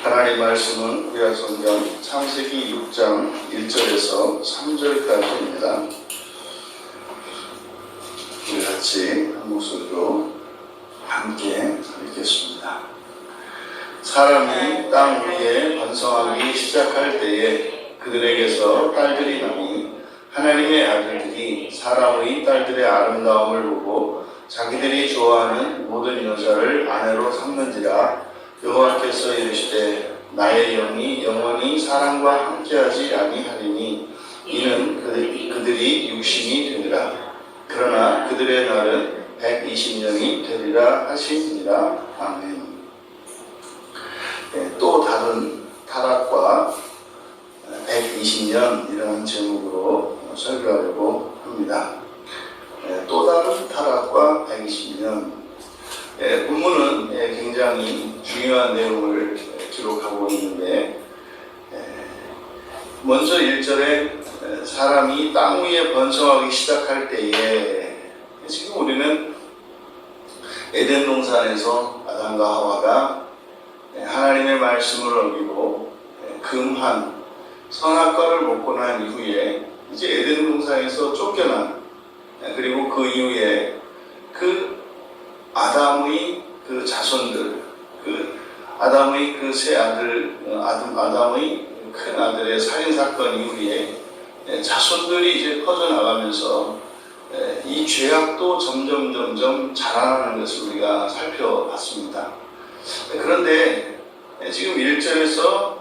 하나님 말씀은 구약 성경 창세기 6장 1절에서 3절까지입니다. 우리 같이 한 목소리로 함께 읽겠습니다. 사람이 땅 위에 번성하기 시작할 때에 그들에게서 딸들이 나니 하나님의 아들들이 사람의 딸들의 아름다움을 보고 자기들이 좋아하는 모든 여자를 아내로 삼는지라. 여호와께서 이르시되 나의 영이 영원히 사람과 함께하지 아니하리니 이는 그들이 육신이 되리라. 그러나 그들의 날은 120년이 되리라 하시니라. 아멘. 또 다른 타락과 120년이라는 제목으로 설교하려고 합니다. 또 다른 타락과 120년. 본문은 굉장히 중요한 내용을 기록하고 있는데, 먼저 1절에 사람이 땅 위에 번성하기 시작할 때에, 지금 우리는 에덴 동산에서 아담과 하와가 하나님의 말씀을 어기고 금한 선악과를 먹고 난 이후에 이제 에덴 동산에서 쫓겨난, 그리고 그 이후에 그 아담의 그 자손들, 아담의 그 세 아들, 아담의 큰 아들의 살인사건 이후에 자손들이 이제 퍼져나가면서 이 죄악도 점점 자라나는 것을 우리가 살펴봤습니다. 그런데 지금 1절에서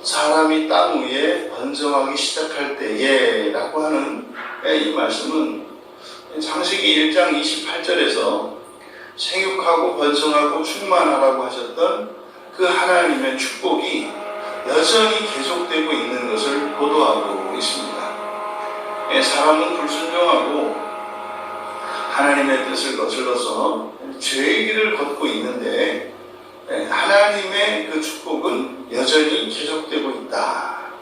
사람이 땅 위에 번성하기 시작할 때에 라고 하는 이 말씀은 창세기 1장 28절에서 생육하고 번성하고 충만하라고 하셨던 그 하나님의 축복이 여전히 계속되고 있는 것을 보도하고 있습니다. 사람은 불순종하고 하나님의 뜻을 거슬러서 죄의 길을 걷고 있는데 하나님의 그 축복은 여전히 계속되고 있다.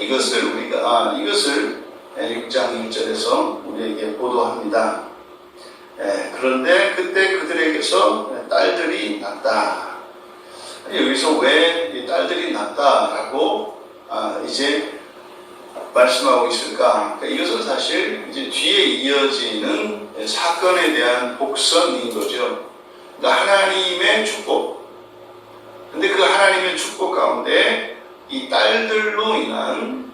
이것을 6장 1절에서 우리에게 보도합니다. 그런데 그때 그들에게서 딸들이 났다. 여기서 왜 이 딸들이 났다라고 이제 말씀하고 있을까? 이것은 사실 이제 뒤에 이어지는 사건에 대한 복선인 거죠. 그러니까 하나님의 축복. 근데 그 하나님의 축복 가운데 이 딸들로 인한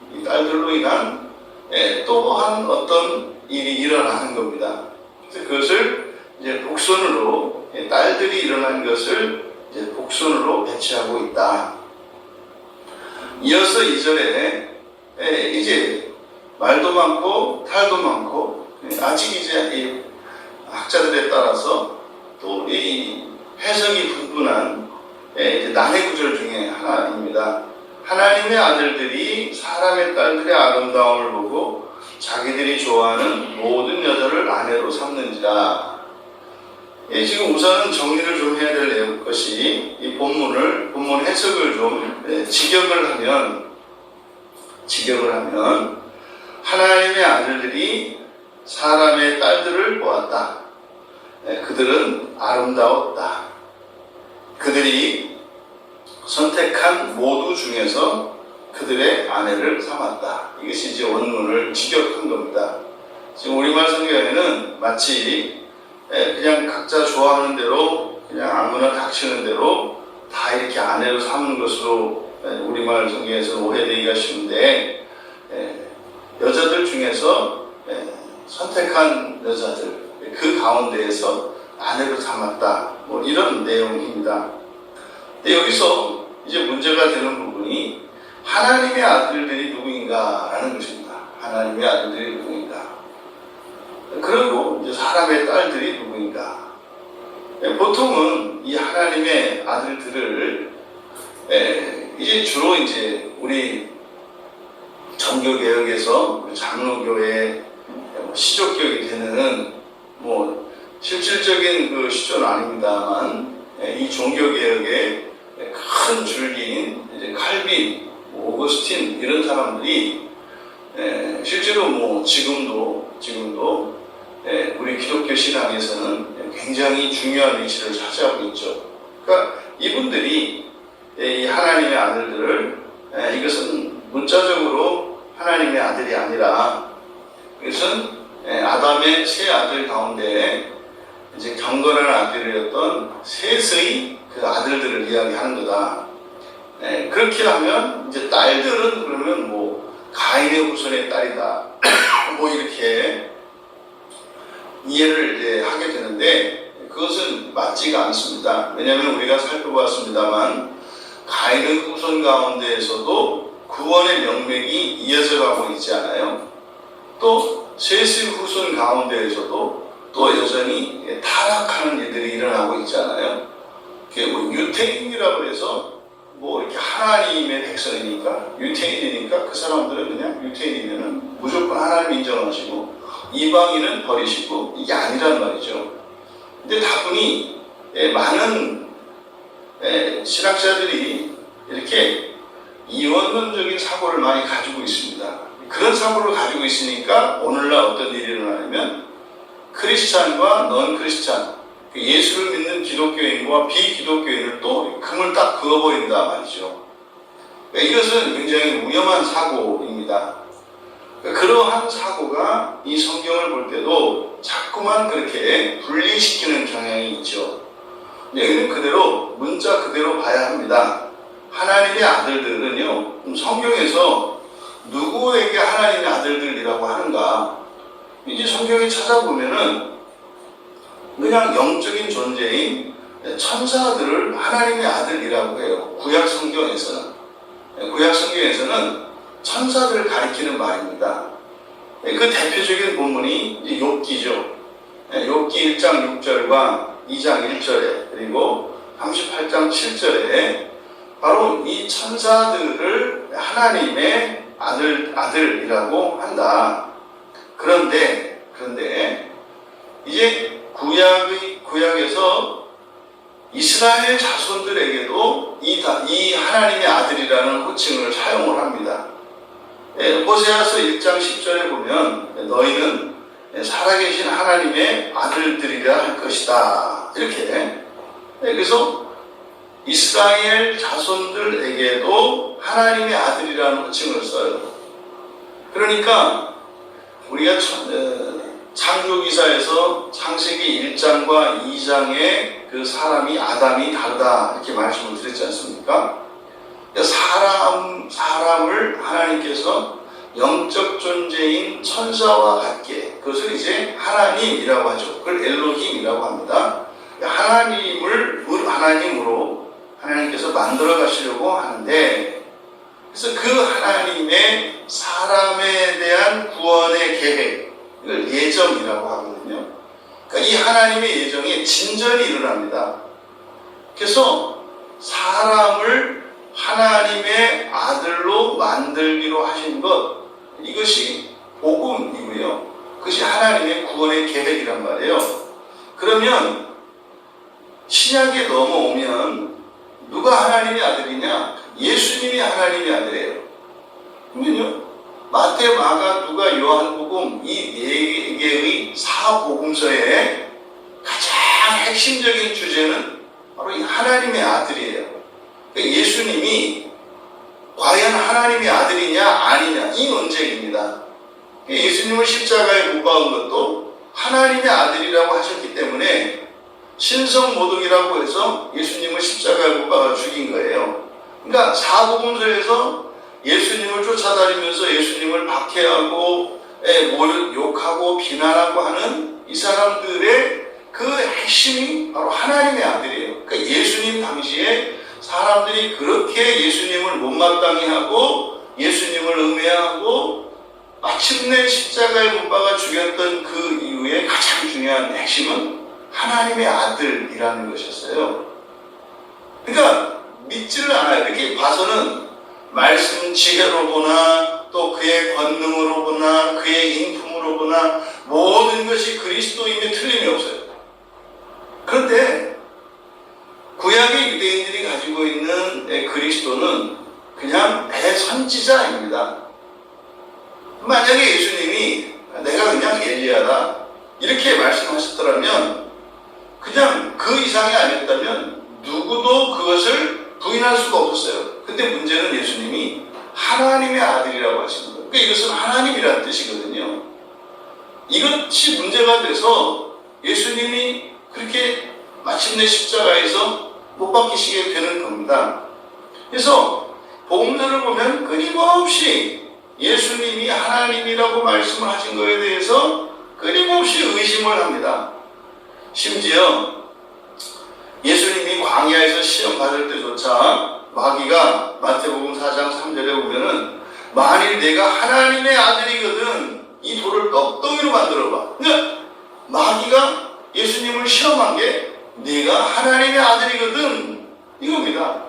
또한 어떤 일이 일어나는 겁니다. 그래서 그것을 이제 복선으로, 딸들이 일어난 것을 이제 복선으로 배치하고 있다. 이어서 2절에 이제 말도 많고 탈도 많고, 아직 이제 이 학자들에 따라서 또 이 해석이 분분한 난해 구절 중에 하나입니다. 하나님의 아들들이 사람의 딸들의 아름다움을 보고 자기들이 좋아하는 모든 여자를 아내로 삼는지라. 지금 우선은 정리를 좀 해야 될 것이 이 본문 해석을 좀 직역을 하면 하나님의 아들들이 사람의 딸들을 보았다. 그들은 아름다웠다. 그들이 선택한 모두 중에서 그들의 아내를 삼았다. 이것이 이제 원문을 직역한 겁니다. 지금 우리말 성경에는 마치 그냥 각자 좋아하는 대로 그냥 아무나 닥치는 대로 다 이렇게 아내로 삼는 것으로 우리말 성경에서는 오해되기가 쉬운데, 여자들 중에서 선택한 여자들, 그 가운데에서 아내로 삼았다. 뭐 이런 내용입니다. 근데 여기서 이제 문제가 되는 부분이 하나님의 아들들이 누구인가라는 것입니다. 하나님의 아들들이 누구인가? 그리고 이제 사람의 딸들이 누구인가? 보통은 이 하나님의 아들들을 이제 주로 이제 우리 정교개혁에서 장로교회 시족교육이 되는 뭐 실질적인 그 시조는 아닙니다만 이 종교개혁의 큰 줄기인 이제 칼빈, 오거스틴 이런 사람들이 실제로 뭐 지금도 우리 기독교 신앙에서는 굉장히 중요한 위치를 차지하고 있죠. 그러니까 이분들이 이 하나님의 아들들을 이것은 문자적으로 하나님의 아들이 아니라 이것은 아담의 세 아들 가운데 이제 경건한 아들이었던 셋의 그 아들들을 이야기하는 거다. 그렇게 하면 이제 딸들은 그러면 뭐 가인의 후손의 딸이다. 뭐 이렇게 이해를 이제 하게 되는데 그것은 맞지가 않습니다. 왜냐하면 우리가 살펴보았습니다만 가인의 후손 가운데에서도 구원의 명맥이 이어져 가고 있지 않아요. 또 셋의 후손 가운데에서도 또 여전히 타락하는 일들이 일어나고 있잖아요. 그게 뭐 유태인이라고 해서 뭐 이렇게 하나님의 백성이니까 유태인이니까 그 사람들은 그냥 유태인이면은 무조건 하나님 인정하시고 이방인은 버리시고 이게 아니란 말이죠. 근데 다분히 많은 신학자들이 이렇게 이원론적인 사고를 많이 가지고 있습니다. 그런 사고를 가지고 있으니까 오늘날 어떤 일이 일어나냐면 크리스찬과 넌 크리스찬, 예수를 믿는 기독교인과 비기독교인을 또 금을 딱 그어버린다 말이죠. 이것은 굉장히 위험한 사고입니다. 그러한 사고가 이 성경을 볼 때도 자꾸만 그렇게 분리시키는 경향이 있죠. 여기는 그대로 문자 그대로 봐야 합니다. 하나님의 아들들은요, 성경에서 누구에게 하나님의 아들들이라고 하는가? 이제 성경에 찾아보면은 그냥 영적인 존재인 천사들을 하나님의 아들이라고 해요. 구약 성경에서는 천사들을 가리키는 말입니다. 그 대표적인 본문이 욥기죠. 욥기 1장 6절과 2장 1절에 그리고 38장 7절에 바로 이 천사들을 하나님의 아들이라고 한다. 그런데 이제 구약에서 이스라엘 자손들에게도 이 하나님의 아들이라는 호칭을 사용을 합니다. 호세아서 1장 10절에 보면 너희는 살아계신 하나님의 아들들이라 할 것이다. 이렇게. 그래서 이스라엘 자손들에게도 하나님의 아들이라는 호칭을 써요. 그러니까 우리가 창조기사에서 창세기 1장과 2장의 그 사람이 아담이 다르다 이렇게 말씀을 드렸지 않습니까? 사람을 하나님께서 영적 존재인 천사와 같게 그것을 이제 하나님이라고 하죠. 그걸 엘로힘이라고 합니다. 하나님을 하나님으로 하나님께서 만들어 가시려고 하는데 그래서 그 하나님의 사람에 대한 구원의 계획 이걸 예정이라고 하거든요. 그러니까 이 하나님의 예정에 진전이 일어납니다. 그래서 사람을 하나님의 아들로 만들기로 하신 것 이것이 복음이고요. 그것이 하나님의 구원의 계획이란 말이에요. 그러면 신약에 넘어오면 누가 하나님의 아들이냐? 예수님이 하나님의 아들이에요. 그러면요 마태, 마가, 누가, 요한복음 이 네 개의 사복음서의 가장 핵심적인 주제는 바로 이 하나님의 아들이에요. 그러니까 예수님이 과연 하나님의 아들이냐 아니냐 이 논쟁입니다. 예수님을 십자가에 못 박은 것도 하나님의 아들이라고 하셨기 때문에 신성모독이라고 해서 예수님을 십자가에 못 박아 죽인 거예요. 그러니까 사복음서에서 예수님을 쫓아다니면서 예수님을 박해하고 욕하고 비난하고 하는 이 사람들의 그 핵심이 바로 하나님의 아들이에요. 그러니까 예수님 당시에 사람들이 그렇게 예수님을 못마땅히 하고 예수님을 음해하고 마침내 십자가에 못 박아 죽였던 그 이후에 가장 중요한 핵심은 하나님의 아들이라는 것이었어요. 그러니까 믿지를 않아요. 이렇게 봐서는 말씀 지혜로 보나 또 그의 권능으로 보나 그의 인품으로 보나 모든 것이 그리스도임에 틀림이 없어요. 그런데 구약의 유대인들이 가지고 있는 그리스도는 그냥 대선지자입니다. 만약에 예수님이 내가 그냥 엘리야다 이렇게 말씀하셨더라면 그냥 그 이상이 아니었다면 누구도 그것을 그것을 부인할 수가 없었어요. 근데 문제는 예수님이 하나님의 아들이라고 하시는 거예요. 그러니까 이것은 하나님이라는 뜻이거든요. 이것이 문제가 돼서 예수님이 그렇게 마침내 십자가에서 못 박히시게 되는 겁니다. 그래서 복음서를 보면 끊임없이 예수님이 하나님이라고 말씀을 하신 것에 대해서 끊임없이 의심을 합니다. 심지어 예수님이 광야에서 시험 받을 때조차 마귀가 마태복음 4장 3절에 보면은 만일 내가 하나님의 아들이거든 이 돌을 떡덩이로 만들어봐. 그러니까 마귀가 예수님을 시험한 게 네가 하나님의 아들이거든 이겁니다.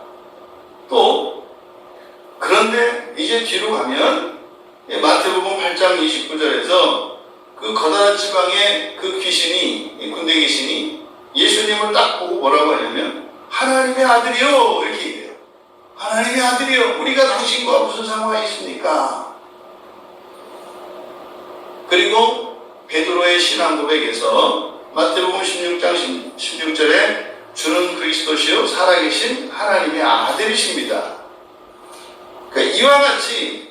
또 그런데 이제 뒤로 가면 마태복음 8장 29절에서 그 거다란 지방의 그 귀신이 군대 귀신이 예수님을 딱 보고 뭐라고 하냐면 하나님의 아들이요 이렇게 얘기해요. 하나님의 아들이요 우리가 당신과 무슨 상관이 있습니까? 그리고 베드로의 신앙 고백에서 마태복음 16장 16절에 주는 그리스도시요 살아계신 하나님의 아들이십니다. 그러니까 이와 같이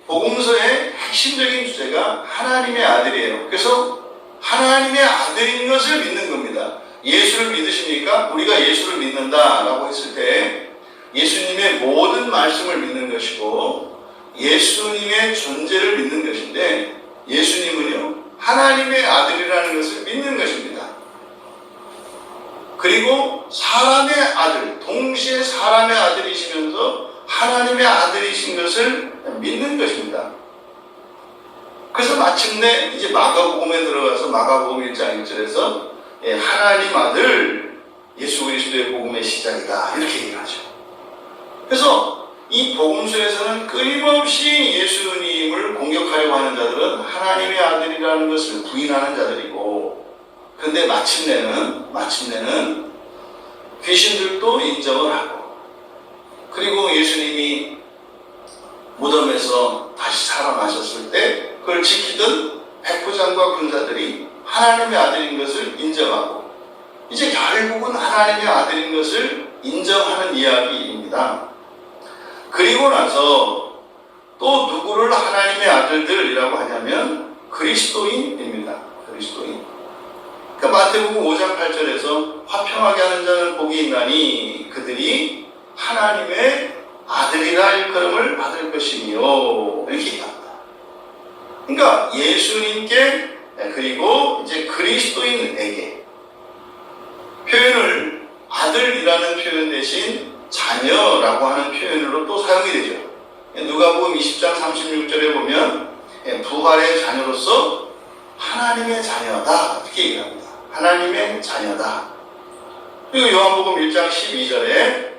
복음서의 핵심적인 주제가 하나님의 아들이에요. 그래서 하나님의 아들인 것을 믿는 겁니다. 예수를 믿으십니까? 우리가 예수를 믿는다라고 했을 때 예수님의 모든 말씀을 믿는 것이고 예수님의 존재를 믿는 것인데 예수님은요 하나님의 아들이라는 것을 믿는 것입니다. 그리고 사람의 아들, 동시에 사람의 아들이시면서 하나님의 아들이신 것을 믿는 것입니다. 그래서 마침내 이제 마가복음에 들어가서 마가복음 1장 1절에서 하나님 아들 예수 그리스도의 복음의 시작이다 이렇게 얘기를 하죠. 그래서 이 복음서에서는 끊임없이 예수님을 공격하려고 하는 자들은 하나님의 아들이라는 것을 부인하는 자들이고 그런데 마침내는 귀신들도 인정을 하고 그리고 예수님이 무덤에서 다시 살아나셨을 때 그걸 지키던 백부장과 군사들이 하나님의 아들인 것을 인정하고 이제 결국은 하나님의 아들인 것을 인정하는 이야기입니다. 그리고 나서 또 누구를 하나님의 아들들이라고 하냐면 그리스도인입니다. 그리스도인. 그러니까 마태복음 5장 8절에서 화평하게 하는 자는 복이 있나니 그들이 하나님의 아들이라 일컬음을 받을 것이니요 이렇게 얘기합니다. 그러니까 예수님께 그리고 이제 그리스도인에게 표현을 아들이라는 표현 대신 자녀라고 하는 표현으로 또 사용이 되죠. 누가복음 20장 36절에 보면 부활의 자녀로서 하나님의 자녀다 이렇게 얘기합니다. 하나님의 자녀다. 그리고 요한복음 1장 12절에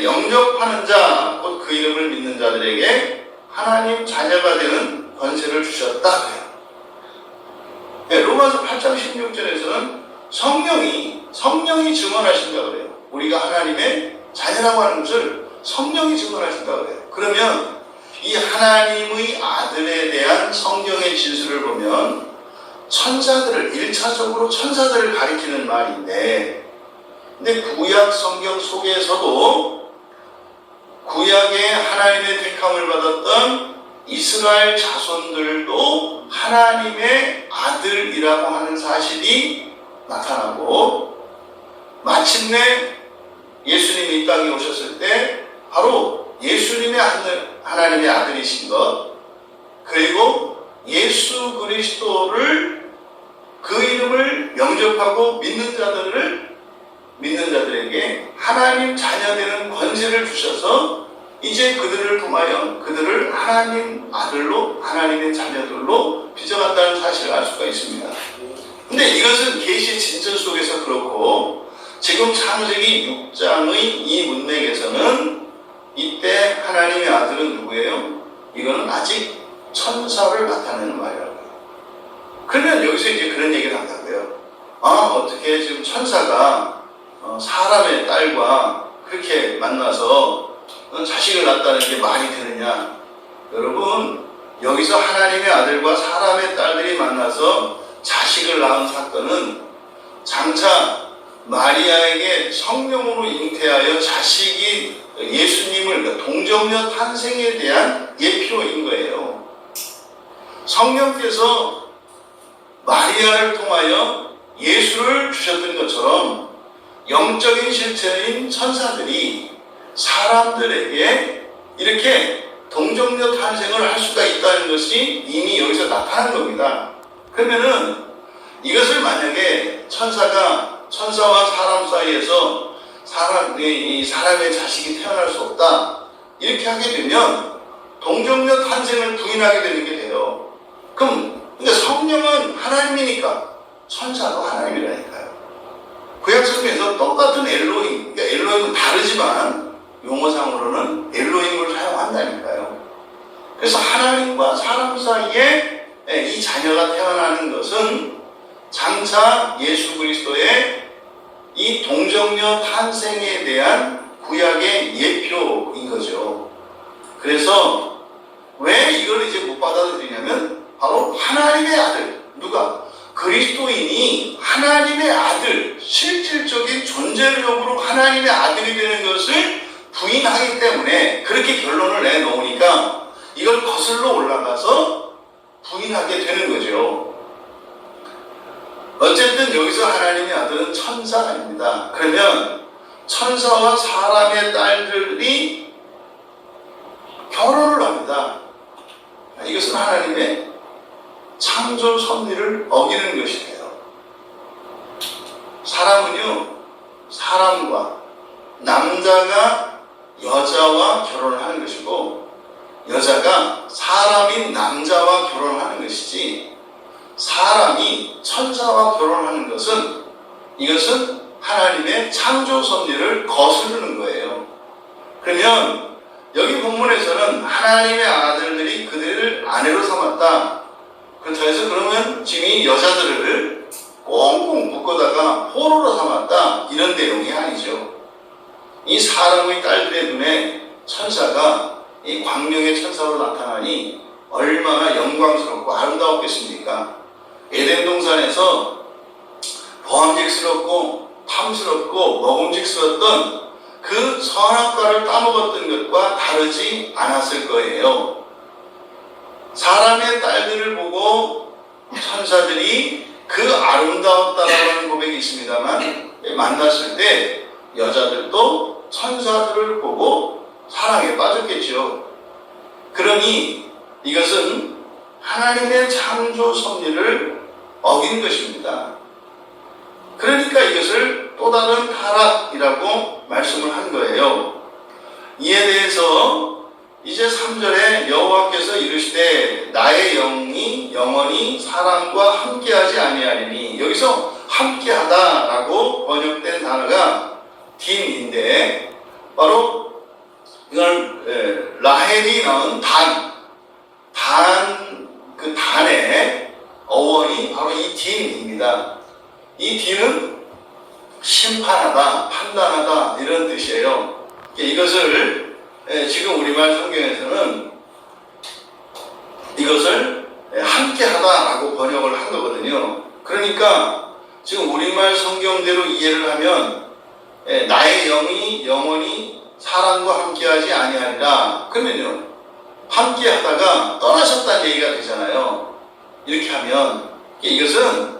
영접하는 자, 곧 그 이름을 믿는 자들에게 하나님 자녀가 되는 권세를 주셨다 그래요. 로마서 8장 16절에서는 성령이 증언하신다 그래요. 우리가 하나님의 자녀라고 하는 것을 성령이 증언하신다 그래요. 그러면 이 하나님의 아들에 대한 성경의 진술을 보면 천사들을 1차적으로 천사들을 가리키는 말인데 근데 구약 성경 속에서도 구약의 하나님의 택함을 받았던 이스라엘 자손들도 하나님의 아들이라고 하는 사실이 나타나고 마침내 예수님이 이 땅에 오셨을 때 바로 예수님의 하나님의 아들이신 것 그리고 예수 그리스도를 그 이름을 영접하고 믿는 자들에게 하나님 자녀되는 권세를 주셔서 이제 그들을 통하여 그들을 하나님 아들로 하나님의 자녀들로 빚어간다는 사실을 알 수가 있습니다. 근데 이것은 계시 진전 속에서 그렇고 지금 창세기 6장의 이 문맥에서는 이때 하나님의 아들은 누구예요? 이거는 아직 천사를 나타내는 말이라고요. 그러면 여기서 이제 그런 얘기를 한다고요. 어떻게 지금 천사가 사람의 딸과 그렇게 만나서 자식을 낳았다는 게 말이 되느냐? 여러분, 여기서 하나님의 아들과 사람의 딸들이 만나서 자식을 낳은 사건은 장차 마리아에게 성령으로 잉태하여 자식이 예수님을, 그러니까 동정녀 탄생에 대한 예표인 거예요. 성령께서 마리아를 통하여 예수를 주셨던 것처럼 영적인 실체인 천사들이 사람들에게 이렇게 동정녀 탄생을 할 수가 있다는 것이 이미 여기서 나타난 겁니다. 그러면은 이것을 만약에 천사와 사람 사이에서 사람의 자식이 태어날 수 없다 이렇게 하게 되면 동정녀 탄생을 부인하게 되는 게 돼요. 그럼 그러니까 성령은 하나님이니까 천사도 하나님이라니까요. 구약성경에서 똑같은 엘로힘, 그러니까 엘로힘은 다르지만 용어상으로는 엘로힘을 사용한다니까요. 그래서 하나님과 사람 사이에 이 자녀가 태어나는 것은 장차 예수 그리스도의 이 동정녀 탄생에 대한 구약의 예표인 거죠. 그래서 왜 이걸 이제 못 받아들이냐면 바로 하나님의 아들, 누가? 그리스도인이 하나님의 아들, 실질적인 존재력으로 하나님의 아들이 되는 것을 부인하기 때문에 그렇게 결론을 내놓으니까 이걸 거슬러 올라가서 부인하게 되는 거죠. 어쨌든 여기서 하나님의 아들은 천사입니다. 그러면 천사와 사람의 딸들이 결혼을 합니다. 이것은 하나님의 창조 섭리를 어기는 것이 돼요. 사람은요, 사람과 남자가 여자와 결혼을 하는 것이고 여자가 사람인 남자와 결혼을 하는 것이지 사람이 천사와 결혼하는 것은 이것은 하나님의 창조 섭리를 거스르는 거예요. 그러면 여기 본문에서는 하나님의 아들들이 그들을 아내로 삼았다. 그렇다 해서 그러면 지금 이 여자들을 꽁꽁 묶어다가 포로로 삼았다. 이런 내용이 아니죠. 이 사람의 딸들의 눈에 천사가 이 광명의 천사로 나타나니 얼마나 영광스럽고 아름다웠겠습니까? 에덴 동산에서 보암직스럽고 탐스럽고 먹음직스러웠던 그 선악과를 따먹었던 것과 다르지 않았을 거예요. 사람의 딸들을 보고 천사들이 그 아름다웠다라고 하는 고백이 있습니다만 만났을 때 여자들도 천사들을 보고 사랑에 빠졌겠죠. 그러니 이것은 하나님의 창조 섭리를 어긴 것입니다. 그러니까 이것을 또 다른 타락이라고 말씀을 한 거예요. 이에 대해서 이제 3절에 여호와께서 이르시되 나의 영이 영원히 사람과 함께하지 아니하리니, 여기서 함께하다라고 번역된 단어가 딘인데 바로 이걸 라헬이 낳은 그 단의 어원이 바로 이 딘입니다. 이 딘은 심판하다, 판단하다 이런 뜻이에요. 이것을 지금 우리말 성경에서는 이것을 함께하다라고 번역을 한 거거든요. 그러니까 지금 우리말 성경대로 이해를 하면 나의 영이 영원히 사람과 함께하지 아니하리라. 그러면요, 함께하다가 떠나셨다는 얘기가 되잖아요. 이렇게 하면 이것은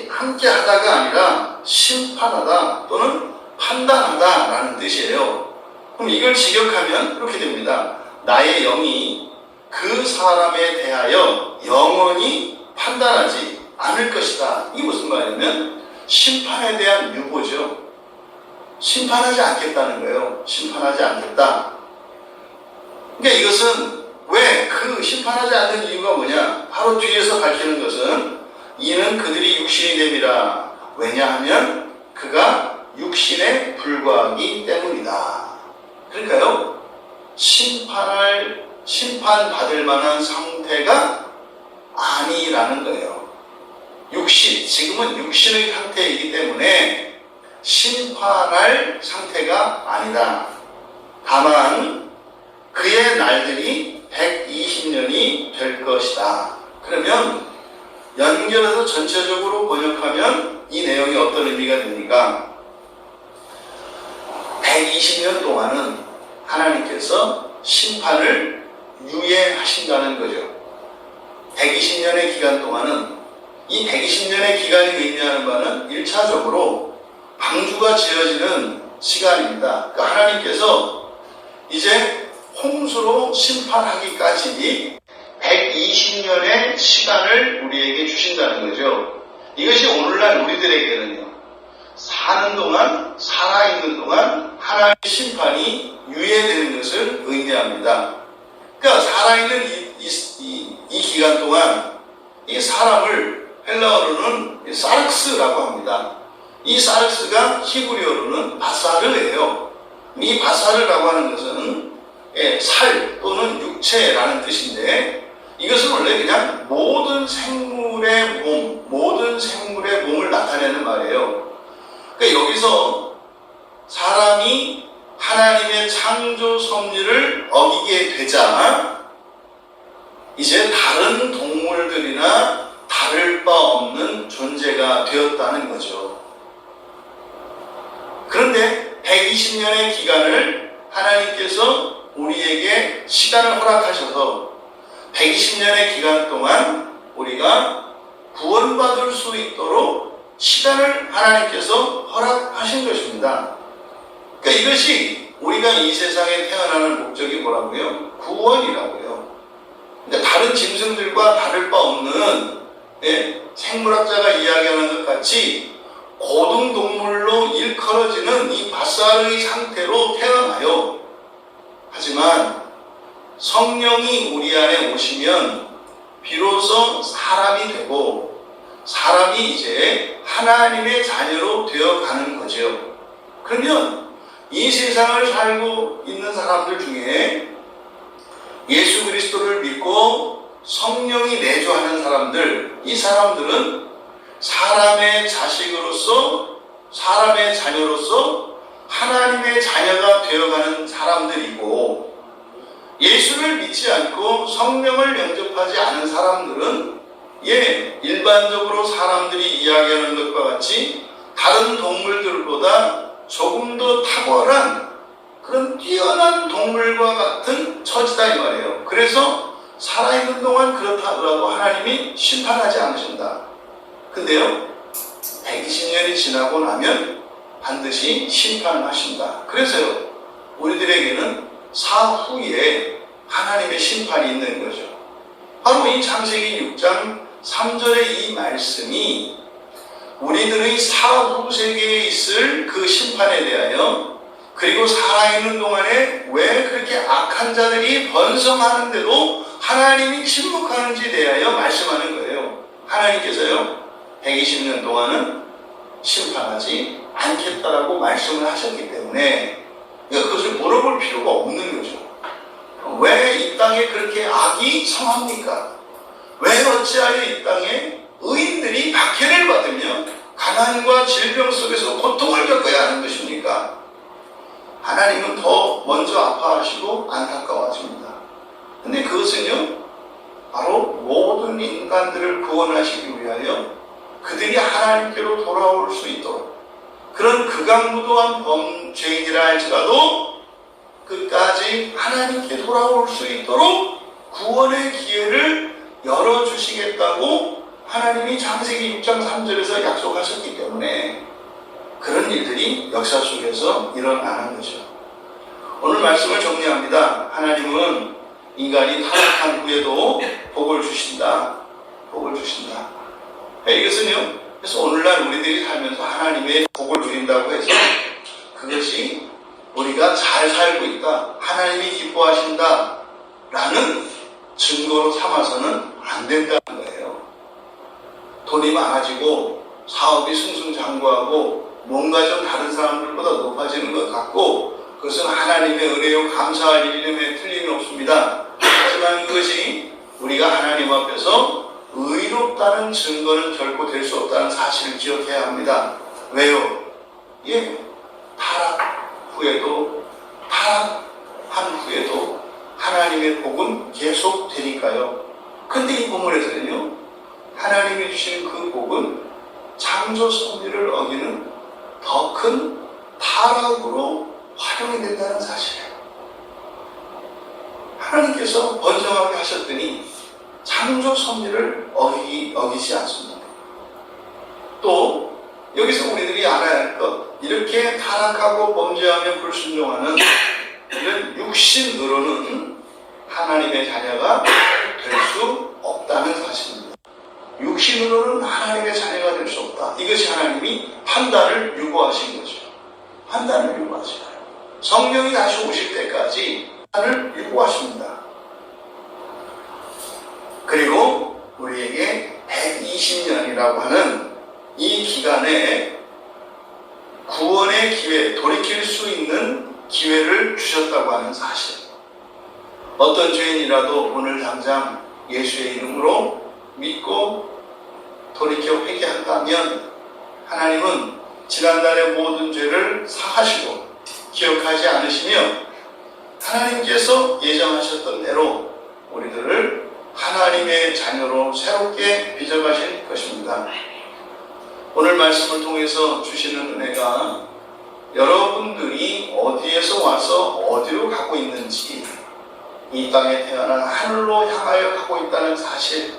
함께하다가 아니라 심판하다 또는 판단하다라는 뜻이에요. 그럼 이걸 직역하면 이렇게 됩니다. 나의 영이 그 사람에 대하여 영원히 판단하지 않을 것이다. 이게 무슨 말이냐면 심판에 대한 유보죠. 심판하지 않겠다는 거예요. 심판하지 않겠다. 그러니까 이것은 왜 그 심판하지 않는 이유가 뭐냐? 바로 뒤에서 밝히는 것은 이는 그들이 육신이 됨이라. 왜냐하면 그가 육신에 불과하기 때문이다. 그러니까요, 심판받을 만한 상태가 아니라는 거예요. 지금은 육신의 상태이기 때문에 심판할 상태가 아니다. 다만 그의 날들이 120년이 될 것이다. 그러면 연결해서 전체적으로 번역하면 이 내용이 어떤 의미가 됩니까? 120년 동안은 하나님께서 심판을 유예하신다는 거죠. 120년의 기간 동안은, 이 120년의 기간이 의미하는 바는 1차적으로 방주가 지어지는 시간입니다. 그러니까 하나님께서 이제 홍수로 심판하기까지 120년의 시간을 우리에게 주신다는 거죠. 이것이 오늘날 우리들에게는요, 사는 동안, 살아있는 동안 하나님의 심판이 유예되는 것을 의미합니다. 그러니까 살아있는 이 기간 동안 이 사람을 헬라어로는 사르스라고 합니다. 이 사르스가 히브리어로는 바사르예요. 이 바사르라고 하는 것은 살 또는 육체라는 뜻인데, 이것은 원래 그냥 모든 생물의 몸을 나타내는 말이에요. 그러니까 여기서 사람이 하나님의 창조 섭리를 어기게 되자 이제 다른 동물들이나 다를 바 없는 존재가 되었다는 거죠. 그런데 120년의 기간을 하나님께서 우리에게 시간을 허락하셔서 120년의 기간 동안 우리가 구원받을 수 있도록 시간을 하나님께서 허락하신 것입니다. 그러니까 이것이 우리가 이 세상에 태어나는 목적이 뭐라고요? 구원이라고요. 그러니까 다른 짐승들과 다를 바 없는 생물학자가 이야기하는 것 같이 고등동물로 일컬어지는 이 바사르의 상태로 태어나요. 하지만 성령이 우리 안에 오시면 비로소 사람이 되고 사람이 이제 하나님의 자녀로 되어가는 거죠. 그러면 이 세상을 살고 있는 사람들 중에 예수 그리스도를 믿고 성령이 내주하는 사람들, 이 사람들은 사람의 자식으로서, 사람의 자녀로서 하나님의 자녀가 되어가는 사람들이고, 예수를 믿지 않고 성령을 영접하지 않은 사람들은 일반적으로 사람들이 이야기하는 것과 같이 다른 동물들보다 조금 더 탁월한 그런 뛰어난 동물과 같은 처지다 이 말이에요. 그래서 살아있는 동안 그렇다 하더라도 하나님이 심판하지 않으신다. 근데요, 120년이 지나고 나면 반드시 심판을 하신다. 그래서요, 우리들에게는 사후에 하나님의 심판이 있는 거죠. 바로 이 창세기 6장 3절의 이 말씀이 우리들의 사후 세계에 있을 그 심판에 대하여, 그리고 살아있는 동안에 왜 그렇게 악한 자들이 번성하는데도 하나님이 침묵하는지에 대하여 말씀하는 거예요. 하나님께서요, 120년 동안은 심판하지 않겠다라고 말씀을 하셨기 때문에 그것을 물어볼 필요가 없는 거죠. 왜 이 땅에 그렇게 악이 성합니까? 왜 어찌하여 이 땅에 의인들이 박해를 받으며 가난과 질병 속에서 고통을 겪어야 하는 것입니까? 하나님은 더 먼저 아파하시고 안타까워하십니다. 근데 그것은요, 바로 모든 인간들을 구원하시기 위하여 그들이 하나님께로 돌아올 수 있도록, 그런 극악무도한 범죄인이라 할지라도 끝까지 하나님께 돌아올 수 있도록 구원의 기회를 열어주시겠다고 하나님이 창세기 6장 3절에서 약속하셨기 때문에 그런 일들이 역사 속에서 일어나는 거죠. 오늘 말씀을 정리합니다. 하나님은 인간이 타락한 후에도 복을 주신다. 복을 주신다. 이것은요, 그래서 오늘날 우리들이 살면서 하나님의 복을 누린다고 해서 그것이 우리가 잘 살고 있다, 하나님이 기뻐하신다 라는 증거로 삼아서는 안 된다는 거예요. 돈이 많아지고 사업이 승승장구하고 뭔가 좀 다른 사람들보다 높아지는 것 같고 그것은 하나님의 은혜요 감사할 일임에 틀림이 없습니다. 하지만 그것이 우리가 하나님 앞에서 의롭다는 증거는 결코 될 수 없다는 사실을 기억해야 합니다. 왜요? 타락한 후에도 하나님의 복은 계속 되니까요. 근데 이 본문에서는요, 하나님이 주신 그 복은 창조 섭리를 어기는 더 큰 타락으로 활용이 된다는 사실이에요. 하나님께서 번성하게 하셨더니 창조 섭리를 어기지 않습니다. 또 여기서 우리들이 알아야 할 것, 이렇게 타락하고 범죄하며 불순종하는 이런 육신으로는 하나님의 자녀가 될 수 없다는 사실입니다. 육신으로는 하나님의 자녀가 될 수 없다. 이것이 하나님이 판단을 유보하신 거죠. 판단을 유보하신 거예요. 성령이 다시 오실 때까지 판단을 유보하십니다. 그리고 우리에게 120년이라고 하는 이 기간에 구원의 기회, 돌이킬 수 있는 기회를 주셨다고 하는 사실. 어떤 죄인이라도 오늘 당장 예수의 이름으로 믿고 돌이켜 회개한다면 하나님은 지난날의 모든 죄를 사하시고 기억하지 않으시며 하나님께서 예정하셨던 대로 우리들을 하나님의 자녀로 새롭게 빚어가실 것입니다. 오늘 말씀을 통해서 주시는 은혜가 여러분들이 어디에서 와서 어디로 가고 있는지, 이 땅에 태어나 하늘로 향하여 가고 있다는 사실,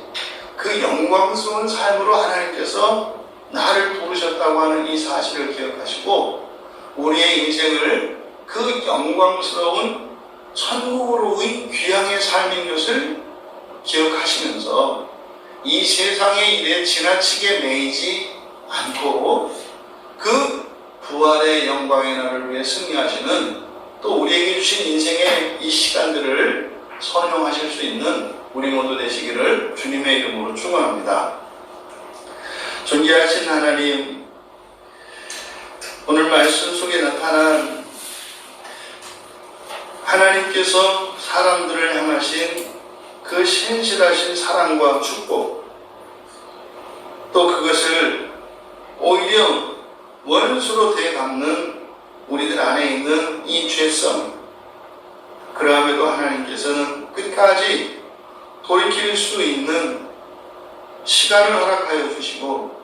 그 영광스러운 삶으로 하나님께서 나를 부르셨다고 하는 이 사실을 기억하시고 우리의 인생을 그 영광스러운 천국으로의 귀향의 삶인 것을 기억하시면서 이 세상의 일에 지나치게 매이지 않고 그 부활의 영광의 날을 위해 승리하시는, 또 우리에게 주신 인생의 이 시간들을 선용하실 수 있는 우리 모두 되시기를 주님의 이름으로 축원합니다. 존귀하신 하나님, 오늘 말씀 속에 나타난 하나님께서 사람들을 향하신 그 신실하신 사랑과 축복, 또 그것을 오히려 원수로 되갚는 우리들 안에 있는 이 죄성, 그러함에도 하나님께서는 끝까지 돌이킬 수 있는 시간을 허락하여 주시고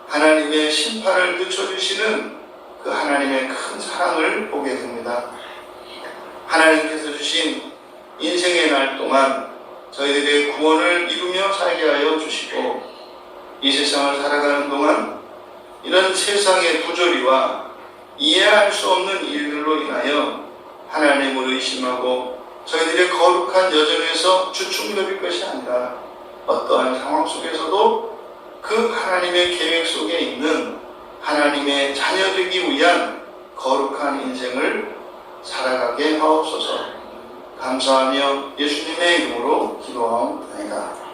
하나님의 심판을 늦춰주시는 그 하나님의 큰 사랑을 보게 됩니다. 하나님께서 주신 인생의 날 동안 저희들의 구원을 이루며 살게 하여 주시고 이 세상을 살아가는 동안 이런 세상의 부조리와 이해할 수 없는 일들로 인하여 하나님을 의심하고 저희들의 거룩한 여정에서 주춤거릴 것이 아니라 어떠한 상황 속에서도 그 하나님의 계획 속에 있는 하나님의 자녀 되기 위한 거룩한 인생을 살아가게 하옵소서. 감사하며 예수님의 이름으로 기도하옵나이다.